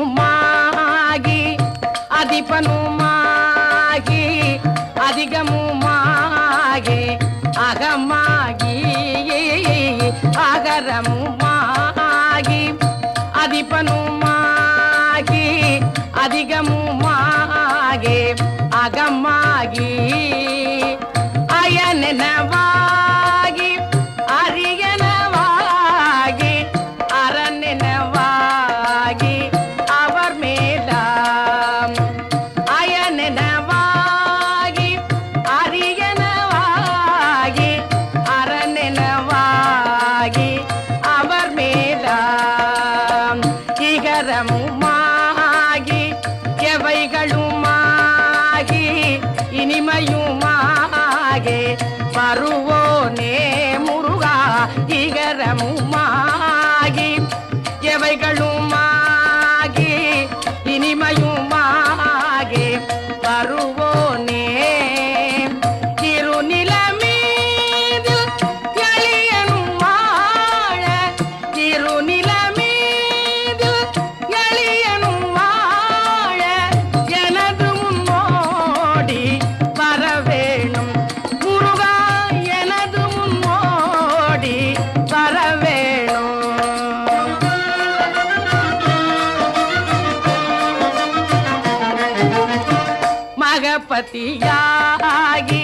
அகரமுமாகி அதிபனுமாகி அதிகமுமாகி அகமாகி அகரமுமாகி அதிபனுமாகி அதிகமுமாகி அகமாகி அயனெனவாகி அரியனவாகி அரணெனவாகி அவர் மேலாம் அயனெனவாகி அரியனவாகி அரணெனவாகி அவர் மேலாம் இகரமுமாகி எவைகளுமாகி இனிமையுமாகி வருவோனே முருகா இகரமுமாகி எவைகளுமாகி இனிமையுமாகி வருவோனே திருநிலமீது எளியனும் வாழ திருநிலமீது எளியனும் வாழ எனது முன்னோடி வரவேணும் முருகா எனது முன்னோடி வரவேணும் மகபதியாகி